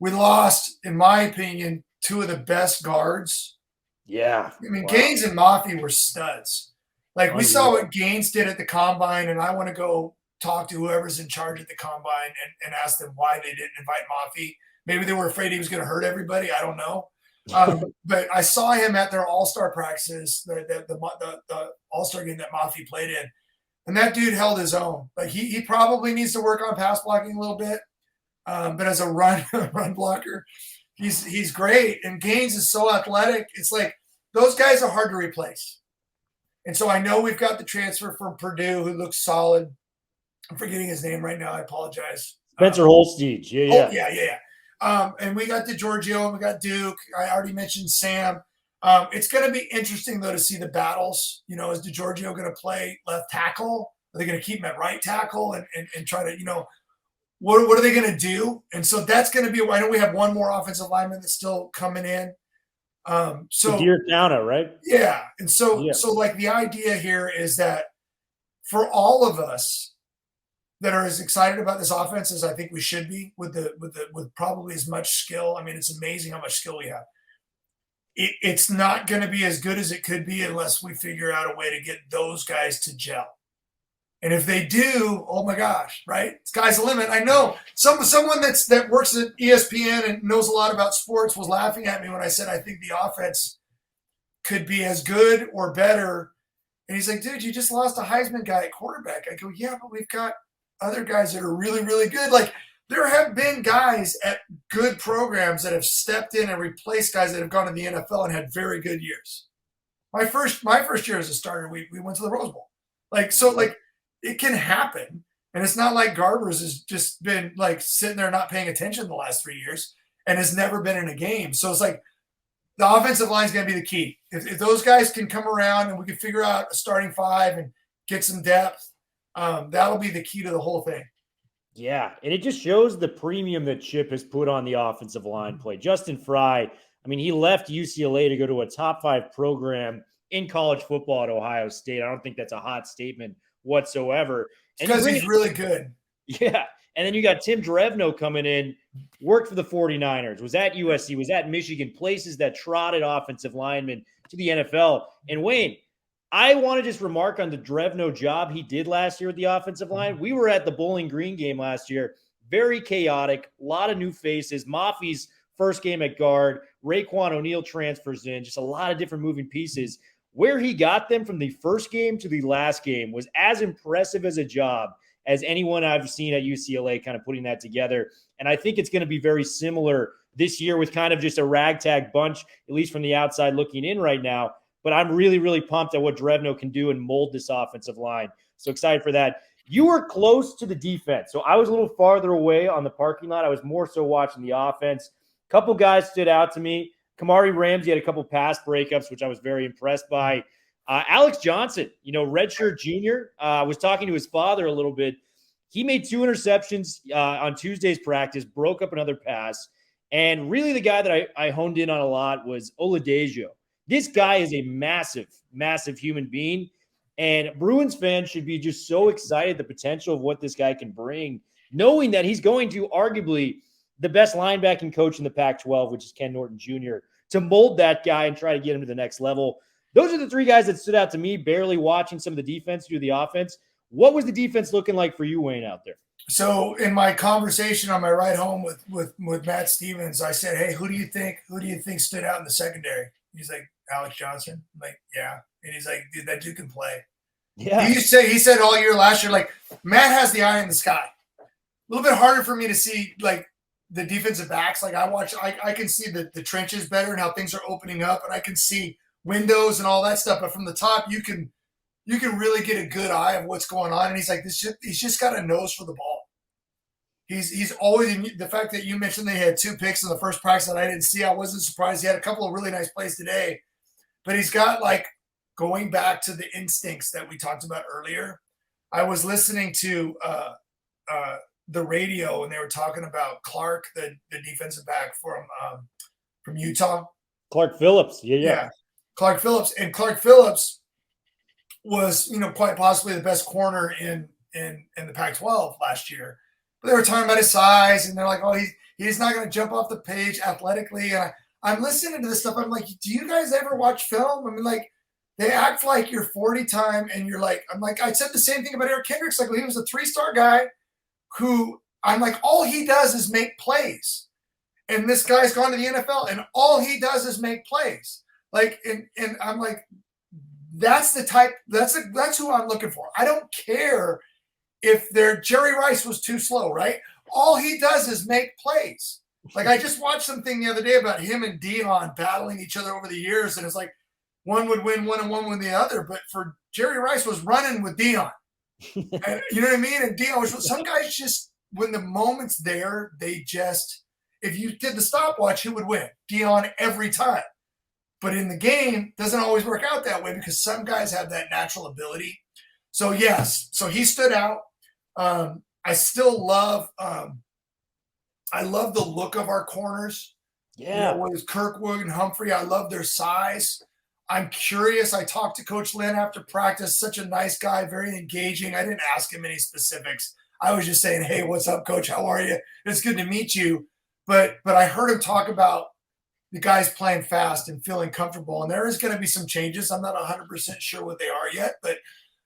We lost, in my opinion, 2 of the best guards. Yeah. I mean, wow. Gaines and Mafi were studs. We saw what Gaines did at the combine, and I want to go talk to whoever's in charge at the combine and ask them why they didn't invite Mafi. Maybe they were afraid he was going to hurt everybody. I don't know. But I saw him at their all-star practices, the all-star game that Mafi played in, and that dude held his own. He probably needs to work on pass blocking a little bit, But as a run blocker, he's great. And Gaines is so athletic. It's like those guys are hard to replace. And so I know we've got the transfer from Purdue who looks solid. I'm forgetting his name right now. I apologize. Spencer Holstege. Yeah. And we got DeGiorgio and we got Duke. I already mentioned Sam. It's going to be interesting, though, to see the battles. You know, is DeGiorgio going to play left tackle? Are they going to keep him at right tackle and try to, you know, what are they going to do? And so that's going to be – I know we have one more offensive lineman that's still coming in. So Deer Counter, right? Yeah. And so like the idea here is that for all of us that are as excited about this offense as I think we should be with probably as much skill. I mean, it's amazing how much skill we have. It's not going to be as good as it could be unless we figure out a way to get those guys to gel. And if they do, oh my gosh, right? Sky's the limit. I know someone that works at ESPN and knows a lot about sports was laughing at me when I said I think the offense could be as good or better. And he's like, dude, you just lost a Heisman guy at quarterback. I go, yeah, but we've got other guys that are really, really good. Like there have been guys at good programs that have stepped in and replaced guys that have gone to the NFL and had very good years. My first year as a starter, we went to the Rose Bowl. It can happen. And it's not like Garbers has just been like sitting there not paying attention the last 3 years and has never been in a game. So it's like the offensive line is going to be the key. If those guys can come around and we can figure out a starting five and get some depth, that'll be the key to the whole thing. Yeah, and it just shows the premium that Chip has put on the offensive line play. Justin Fry, I mean, he left UCLA to go to a top 5 program in college football at Ohio State. I don't think that's a hot statement whatsoever. Because he's really good. Yeah. And then you got Tim Drevno coming in, worked for the 49ers, was at USC, was at Michigan, places that trotted offensive linemen to the NFL. And Wayne, I want to just remark on the Drevno job he did last year with the offensive line. We were at the Bowling Green game last year. Very chaotic, a lot of new faces. Mafi's first game at guard. Raekwon O'Neal transfers in, just a lot of different moving pieces. Where he got them from the first game to the last game was as impressive as a job as anyone I've seen at UCLA kind of putting that together. And I think it's going to be very similar this year with kind of just a ragtag bunch, at least from the outside looking in right now. But I'm really, really pumped at what Drevno can do and mold this offensive line. So excited for that. You were close to the defense. So I was a little farther away on the parking lot. I was more so watching the offense. A couple guys stood out to me. Kamari Ramsey had a couple pass breakups, which I was very impressed by. Alex Johnson, redshirt junior, was talking to his father a little bit. He made 2 interceptions on Tuesday's practice, broke up another pass. And really the guy that I honed in on a lot was Oladejo. This guy is a massive, massive human being. And Bruins fans should be just so excited the potential of what this guy can bring, knowing that he's going to arguably the best linebacking coach in the Pac-12, which is Ken Norton Jr., to mold that guy and try to get him to the next level. Those are the 3 guys that stood out to me, barely watching some of the defense do the offense. What was the defense looking like for you, Wayne, out there? So in my conversation on my ride home with Matt Stevens, I said, hey, who do you think stood out in the secondary? He's like, Alex Johnson. I'm like, yeah. And he's like, dude, that dude can play. Yeah. He said all year last year, like, Matt has the eye in the sky. A little bit harder for me to see, like, the defensive backs. Like, I can see the trenches better and how things are opening up, and I can see windows and all that stuff. But from the top, you can really get a good eye of what's going on. And he's like, he's just got a nose for the ball. He's always – the fact that you mentioned they had 2 picks in the first practice that I didn't see, I wasn't surprised. He had a couple of really nice plays today. But he's got, like, going back to the instincts that we talked about earlier. I was listening to the radio, and they were talking about Clark, the defensive back from Utah. Clark Phillips. Yeah. Clark Phillips. And Clark Phillips was, quite possibly the best corner in the Pac-12 last year. But they were talking about his size, and they're like, oh, he's not going to jump off the page athletically. And I'm listening to this stuff. I'm like, do you guys ever watch film? I mean, like, they act like you're 40 time, and you're like, I'm like, I said the same thing about Eric Kendricks. Like, well, he was a 3-star guy who I'm like, all he does is make plays. And this guy's gone to the NFL, and all he does is make plays. Like, and I'm like, that's the type, that's who I'm looking for. I don't care if Jerry Rice was too slow, right? all he does is make plays. Like I just watched something the other day about him and Dion battling each other over the years, and it's like one would win one and one would win the other. But for Jerry Rice was running with Dion. And, you know what I mean? And Dion was some guys just when the moment's there, they just if you did the stopwatch, who would win? Dion every time. But in the game, doesn't always work out that way because some guys have that natural ability. So yes, so he stood out. I still love I love the look of our corners. Yeah. You know, with Kirkwood and Humphrey, I love their size. I'm curious. I talked to Coach Lynn after practice. Such a nice guy, very engaging. I didn't ask him any specifics. I was just saying, hey, what's up, Coach? How are you? It's good to meet you. But I heard him talk about the guys playing fast and feeling comfortable. And there is going to be some changes. I'm not 100% sure what they are yet, but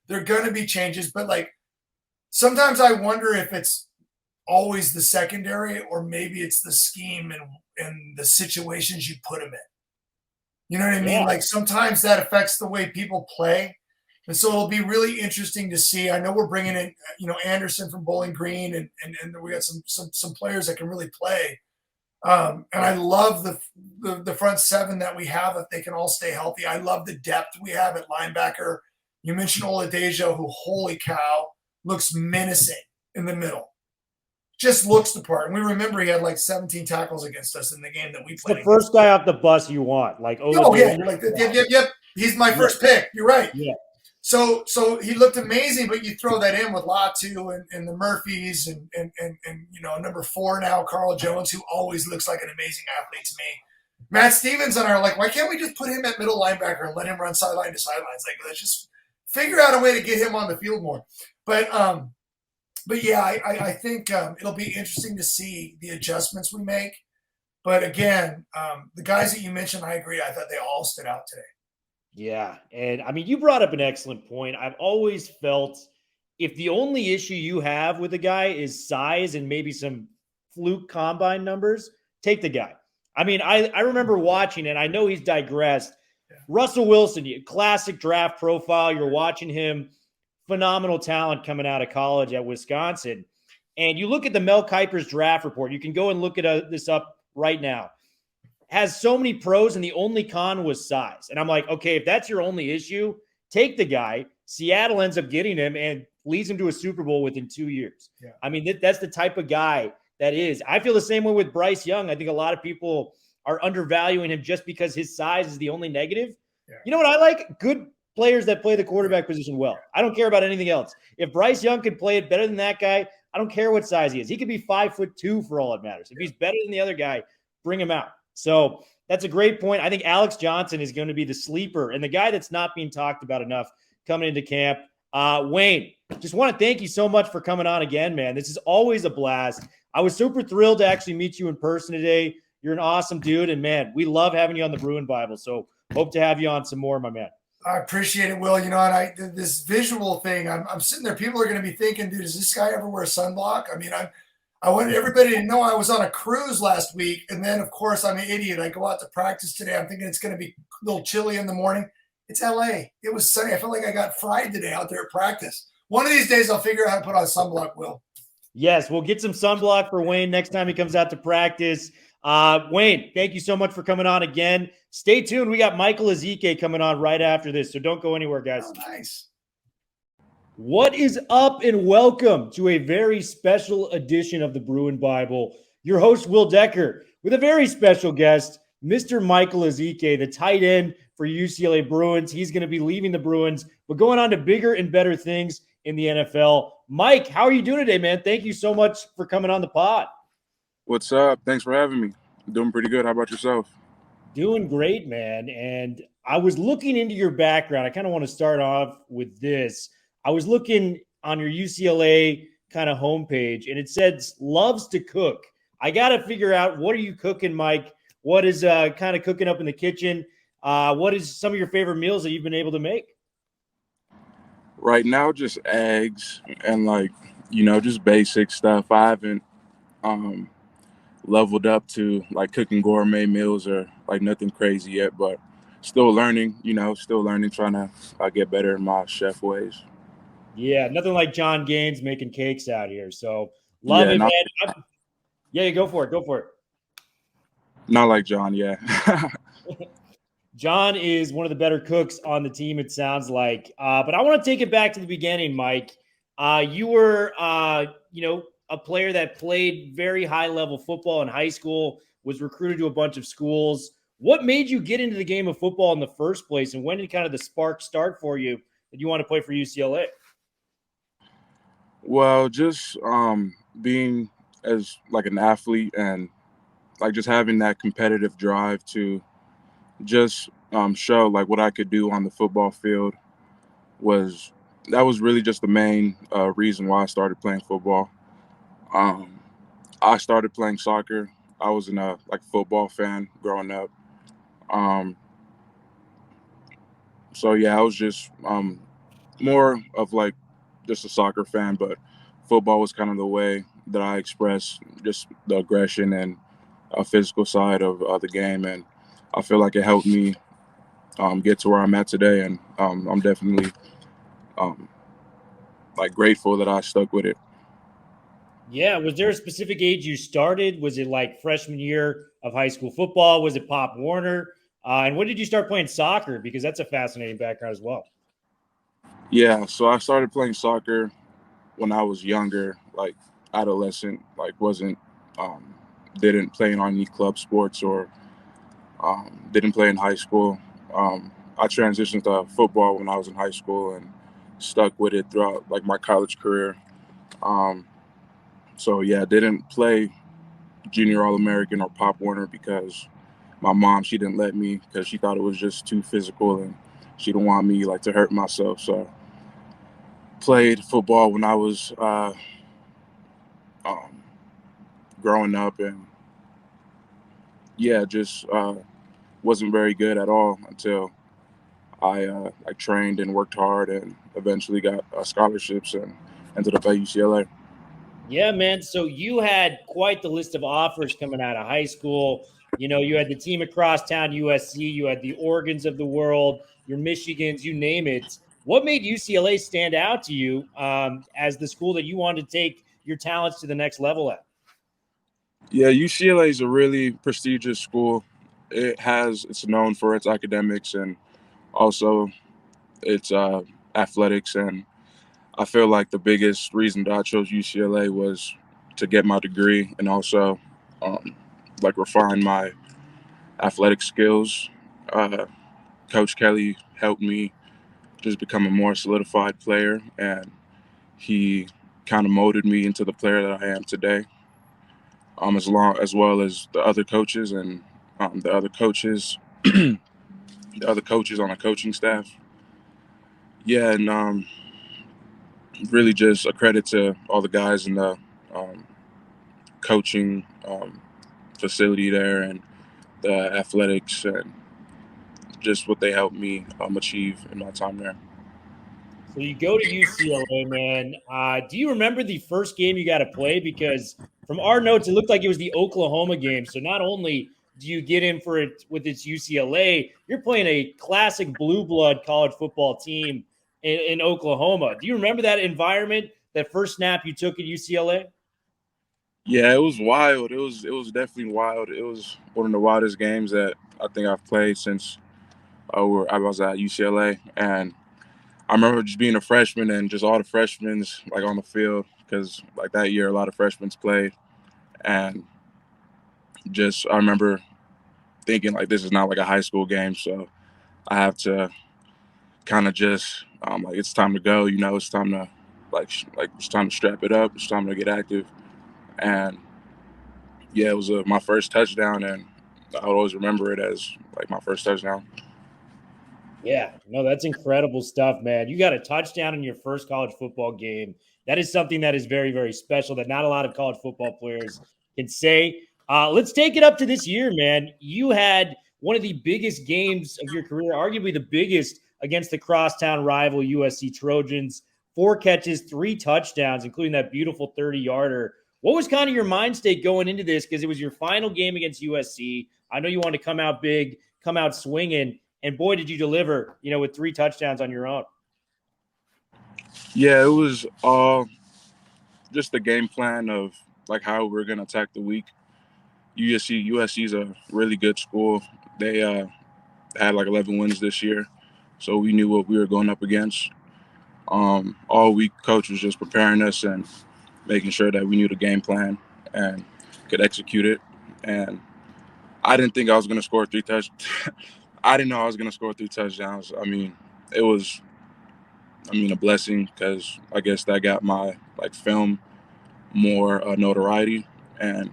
there are going to be changes. But, like, sometimes I wonder if it's always the secondary or maybe it's the scheme and the situations you put them in. You know what I mean? Yeah. Like sometimes that affects the way people play. And so it'll be really interesting to see. I know we're bringing in, you know, Anderson from Bowling Green and we got some players that can really play. And I love the front seven that we have if they can all stay healthy. I love the depth we have at linebacker. You mentioned Oladejo, who, holy cow, looks menacing in the middle. Just looks the part. And we remember he had like 17 tackles against us in the game that we played. The first guy off the bus you want. Like, oh, yeah. You're like, yep. He's my first pick. You're right. Yeah. So he looked amazing, but you throw that in with Latu and the Murphys and you know, number 4 now, Carl Jones, who always looks like an amazing athlete to me. Matt Stevens and I are like, why can't we just put him at middle linebacker and let him run sideline to sideline? It's like, let's just figure out a way to get him on the field more. But yeah, I think it'll be interesting to see the adjustments we make. But again, the guys that you mentioned, I agree. I thought they all stood out today. Yeah. And I mean, you brought up an excellent point. I've always felt if the only issue you have with a guy is size and maybe some fluke combine numbers, take the guy. I mean, I remember watching, and I know he's digressed. Yeah. Russell Wilson, classic draft profile. You're watching him. Phenomenal talent coming out of college at Wisconsin. And you look at the Mel Kiper's draft report. You can go and look at this up right now. Has so many pros, and the only con was size. And I'm like, okay, if that's your only issue, take the guy. Seattle ends up getting him and leads him to a Super Bowl within 2 years. Yeah. I mean, that's the type of guy that is. I feel the same way with Bryce Young. I think a lot of people are undervaluing him just because his size is the only negative. Yeah. You know what I like? Good players that play the quarterback position well. I don't care about anything else. If Bryce Young could play it better than that guy, I don't care what size he is. He could be 5'2" for all it matters. If he's better than the other guy, bring him out. So that's a great point. I think Alex Johnson is going to be the sleeper and the guy that's not being talked about enough coming into camp. Wayne, just want to thank you so much for coming on again, man. This is always a blast. I was super thrilled to actually meet you in person today. You're an awesome dude, and man, we love having you on the Bruin Bible. So hope to have you on some more, my man. I appreciate it, Will. You know, and this visual thing, I'm sitting there. People are going to be thinking, dude, does this guy ever wear sunblock? I mean, I want everybody to know I was on a cruise last week, and then, of course, I'm an idiot. I go out to practice today. I'm thinking it's going to be a little chilly in the morning. It's L.A. It was sunny. I felt like I got fried today out there at practice. One of these days, I'll figure out how to put on sunblock, Will. Yes, we'll get some sunblock for Wayne next time he comes out to practice. Wayne, thank you so much for coming on again. Stay tuned. We got Michael Ezeike coming on right after this, so don't go anywhere, guys. Oh, nice. What is up, and welcome to a very special edition of the Bruin Bible. Your host, Will Decker, with a very special guest, Mr. Michael Ezeike, the tight end for UCLA Bruins. He's going to be leaving the Bruins, but going on to bigger and better things in the NFL. Mike, how are you doing today, man? Thank you so much for coming on the pod. What's up? Thanks for having me. I'm doing pretty good. How about yourself? Doing great, man. And I was looking into your background. I kind of want to start off with this. I was looking on your UCLA kind of homepage, and it says loves to cook. I got to figure out, what are you cooking, Mike? What is kind of cooking up in the kitchen? What is some of your favorite meals that you've been able to make? Right now, just eggs and just basic stuff. I haven't leveled up to cooking gourmet meals or nothing crazy yet, but still learning, trying to get better in my chef ways. Yeah, nothing like John Gaines making cakes out here. So Love Yeah, it, not man. Yeah, go for it. Go for it. not like John. Yeah. John is one of the better cooks on the team, it sounds like. But I want to take it back to the beginning, Mike. You were, a player that played very high-level football in high school, was recruited to a bunch of schools. What made you get into the game of football in the first place, and when did kind of the spark start for you that you want to play for UCLA? Well, just being as like an athlete and like just having that competitive drive to just show like what I could do on the football field was that was really just the main reason why I started playing football. Um, I started playing soccer. I was a football fan growing up. Um, so yeah, I was just more of like just a soccer fan, but football was kind of the way that I expressed just the aggression and physical side of the game, and I feel like it helped me get to where I'm at today, and I'm definitely um, like grateful that I stuck with it. Yeah. Was there a specific age you started? Was it like freshman year of high school football? Was it Pop Warner? And when did you start playing soccer? Because that's a fascinating background as well. Yeah, so I started playing soccer when I was younger, like adolescent, like wasn't um, didn't play on any club sports or didn't play in high school. I transitioned to football when I was in high school and stuck with it throughout like my college career. Um, so yeah, didn't play junior All-American or Pop Warner because my mom, she didn't let me because she thought it was just too physical and she didn't want me like to hurt myself. So played football when I was um, growing up, and yeah, just wasn't very good at all until I trained and worked hard and eventually got scholarships and ended up at UCLA. Yeah, man. So you had quite the list of offers coming out of high school. You had the team across town, USC, you had the Oregons of the world, your Michigans, you name it. What made UCLA stand out to you as the school that you wanted to take your talents to the next level at? Yeah, UCLA is a really prestigious school. It's known for its academics and also its athletics, and I feel like the biggest reason that I chose UCLA was to get my degree and also um, like refine my athletic skills. Uh, Coach Kelly helped me just become a more solidified player, and he kind of molded me into the player that I am today. As well as the other coaches and the other coaches, the other coaches on the coaching staff. Yeah, and really just a credit to all the guys in the um, coaching facility there and the athletics and just what they helped me achieve in my time there. So you go to UCLA, man. Do you remember the first game you got to play? Because from our notes, it looked like it was the Oklahoma game. So not only do you get in for it with its UCLA, you're playing a classic blue blood college football team in Oklahoma. Do you remember that environment, that first snap you took at UCLA? Yeah, it was wild. It was definitely wild. It was one of the wildest games that I think I've played since I was at UCLA, and I remember just being a freshman and just all the freshmen like on the field because like that year a lot of freshmen played, and just I remember thinking like this is not like a high school game, so I have to kind of just like it's time to go. It's time to it's time to strap it up. It's time to get active, and yeah, it was my first touchdown, and I'll always remember it as like my first touchdown. Yeah, no, that's incredible stuff, man. You got a touchdown in your first college football game. That is something that is very, very special that not a lot of college football players can say. Let's take it up to this year, man. You had one of the biggest games of your career, arguably the biggest against the crosstown rival USC Trojans. 4 catches, 3 touchdowns, including that beautiful 30-yarder. What was kind of your mind state going into this? Because it was your final game against USC. I know you wanted to come out big, come out swinging. And boy, did you deliver, with 3 touchdowns on your own. Yeah, it was all just the game plan of like how we're gonna attack the week. USC is a really good school. They had like 11 wins this year, so we knew what we were going up against. All week, coach was just preparing us and making sure that we knew the game plan and could execute it. And I didn't think I was going to score three touchdowns. I didn't know I was going to score 3 touchdowns. I mean, it was, a blessing because I guess that got my film more notoriety, and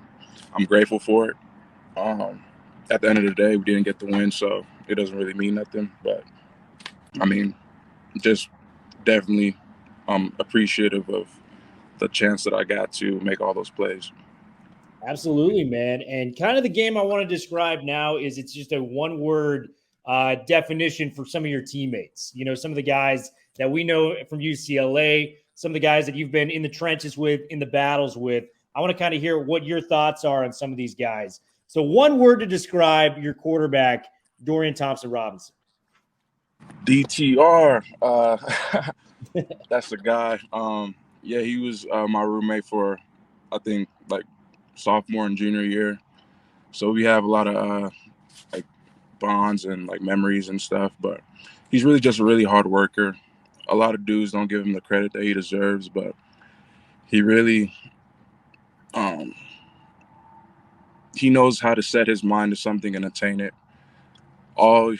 I'm grateful for it. At the end of the day, we didn't get the win, so it doesn't really mean nothing. But I mean, just definitely appreciative of the chance that I got to make all those plays. Absolutely, man. And kind of the game I want to describe now is it's just a one-word definition for some of your teammates. You know, some of the guys that we know from UCLA, some of the guys that you've been in the trenches with, in the battles with. I want to kind of hear what your thoughts are on some of these guys. So one word to describe your quarterback, Dorian Thompson-Robinson. DTR. That's the guy. Yeah, he was my roommate for, I think, sophomore and junior year. So we have a lot of bonds and memories and stuff. But he's really just a really hard worker. A lot of dudes don't give him the credit that he deserves, but he really he knows how to set his mind to something and attain it. All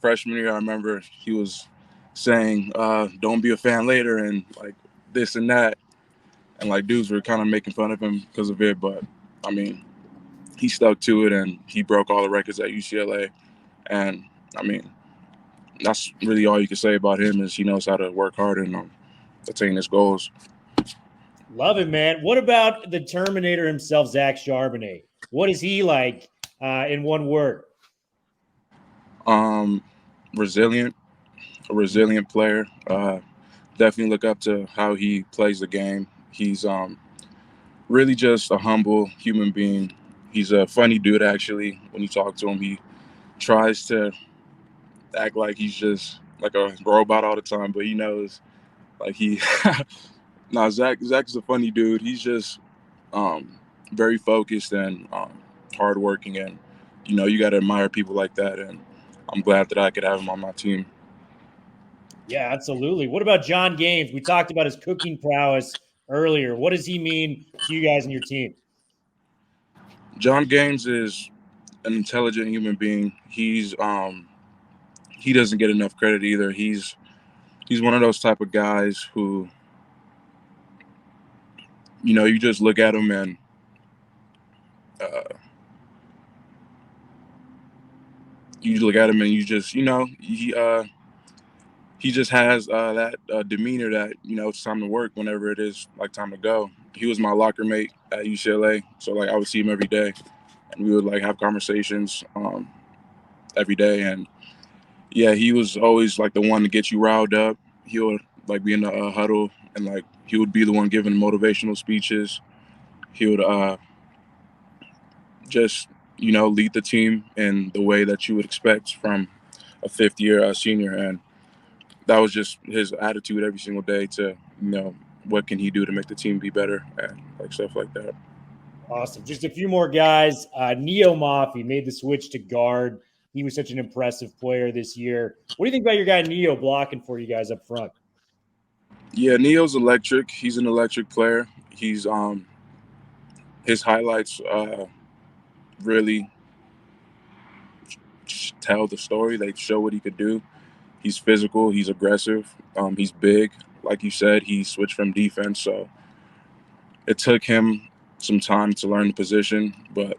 freshman year, I remember he was saying, "Don't be a fan later," and this and that, and dudes were kind of making fun of him because of it. But I mean, he stuck to it, and he broke all the records at UCLA. And I mean, that's really all you can say about him is he knows how to work hard and attain his goals. Love it, man. What about the Terminator himself, Zach Charbonnet? What is he like in one word? Resilient, a resilient player. Definitely look up to how he plays the game. He's really just a humble human being. He's a funny dude, actually. When you talk to him, he tries to act like he's just like a robot all the time, but he knows Zach is a funny dude. He's just very focused and hardworking, and you got to admire people like that, and I'm glad that I could have him on my team. Yeah, absolutely. What about John Gaines? We talked about his cooking prowess earlier. What does he mean to you guys and your team? John Gaines is an intelligent human being. He doesn't get enough credit either. He's one of those type of guys who, you just look at him and you just, he just has that demeanor that, it's time to work whenever it is time to go. He was my locker mate at UCLA. So I would see him every day, and we would have conversations every day. And yeah, he was always the one to get you riled up. He would be in the huddle, and he would be the one giving motivational speeches. He would just lead the team in the way that you would expect from a fifth-year senior, and that was just his attitude every single day to what can he do to make the team be better and stuff like that. Awesome. Just a few more guys. Neo Mafi made the switch to guard. He was such an impressive player this year. What do you think about your guy Neo blocking for you guys up front? Yeah, Neo's electric. He's an electric player. He's his highlights really tell the story. They show what he could do. He's physical. He's aggressive. He's big. Like you said, he switched from defense, so it took him some time to learn the position. But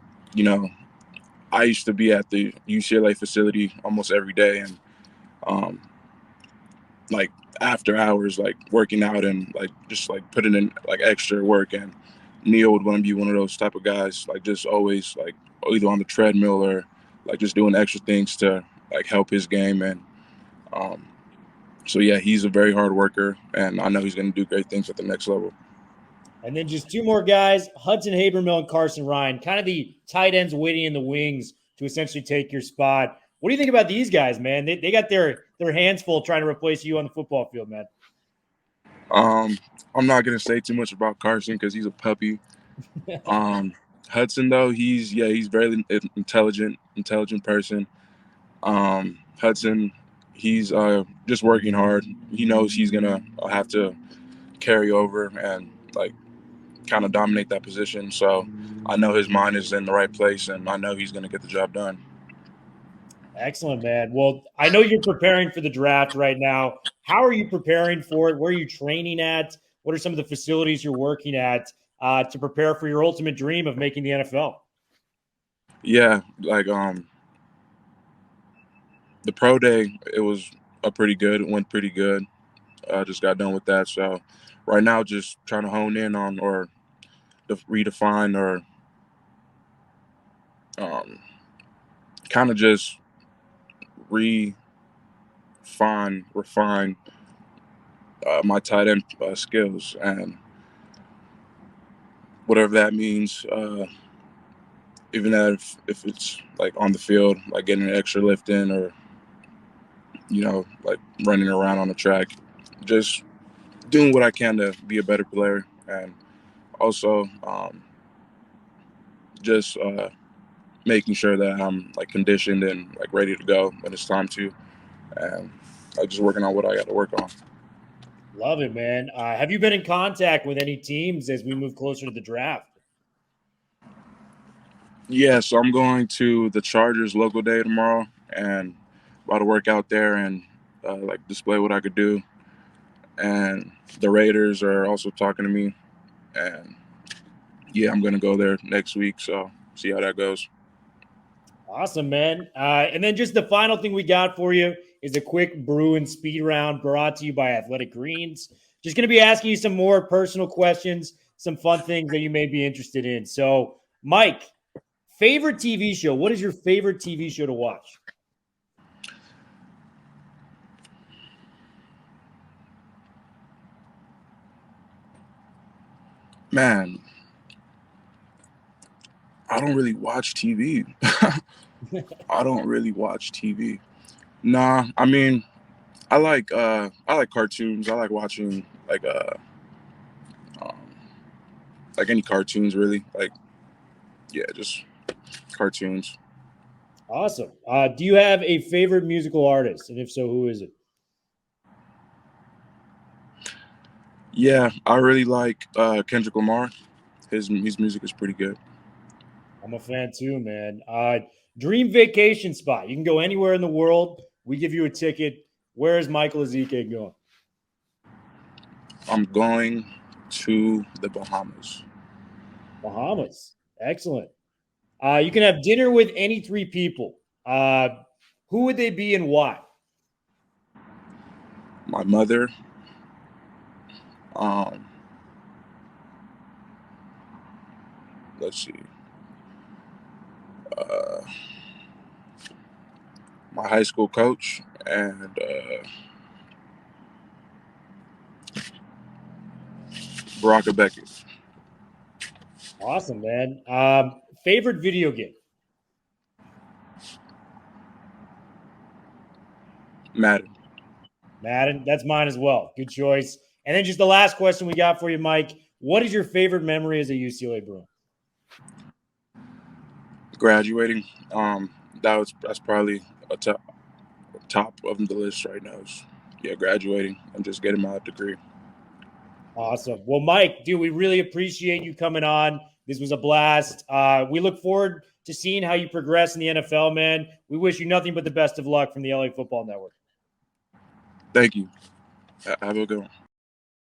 I used to be at the UCLA facility almost every day, and after hours, working out and just putting in extra work. And Neo would want to be one of those type of guys, just always either on the treadmill or just doing extra things to help his game. And so yeah, he's a very hard worker, and I know he's going to do great things at the next level. And then just two more guys, Hudson Habermill and Carson Ryan, kind of the tight ends waiting in the wings to essentially take your spot. What do you think about these guys, man? They got their hands full trying to replace you on the football field, man. I'm not gonna say too much about Carlson because he's a puppy. Hudson though, he's very intelligent person. Hudson, he's just working hard. He knows he's gonna have to carry over and like kind of dominate that position. So I know his mind is in the right place, and I know he's gonna get the job done. Excellent, man. Well, I know you're preparing for the draft right now. How are you preparing for it? Where are you training at? What are some of the facilities you're working at to prepare for your ultimate dream of making the NFL? Yeah, like the pro day, it was went pretty good. Just got done with that. So right now, just trying to hone in on or redefine or kind of just refine my tight end skills and whatever that means. Even if it's like on the field, like getting an extra lift in or like running around on the track, just doing what I can to be a better player, and also just making sure that I'm like conditioned and like ready to go when it's time to, and like just working on what I got to work on. Love it, man. Have you been in contact with any teams as we move closer to the draft? Yeah, so I'm going to the Chargers local day tomorrow, and about to work out there and like display what I could do. And the Raiders are also talking to me, and yeah, I'm going to go there next week. So see how that goes. Awesome, man. And then just the final thing we got for you is a quick Bruin speed round brought to you by Athletic Greens. Just going to be asking you some more personal questions, some fun things that you may be interested in. So, Mike, favorite TV show? What is your favorite TV show to watch? Man, I don't really watch TV. I don't really watch TV. Nah, I mean, I like cartoons. I like watching um, like any cartoons really. Like just cartoons. Awesome. Do you have a favorite musical artist? And if so, who is it? Yeah, I really like Kendrick Lamar. His music is pretty good. I'm a fan too, man. Dream vacation spot. You can go anywhere in the world. We give you a ticket. Where is Michael Ezeike going? I'm going to the Bahamas. Bahamas. Excellent. You can have dinner with any three people. Who would they be and why? My mother. Let's see. My high school coach and Baraka Beckett. Awesome, man. Favorite video game? Madden. Madden. That's mine as well. Good choice. And then just the last question we got for you, Mike. What is your favorite memory as a UCLA Bruin? Graduating. That's probably a top of the list right now. Graduating and just getting my degree. Awesome. Well, Mike, dude, we really appreciate you coming on. This was a blast. We look forward to seeing how you progress in the NFL, man. We wish you nothing but the best of luck from the LA Football Network. Thank you. Have a good one.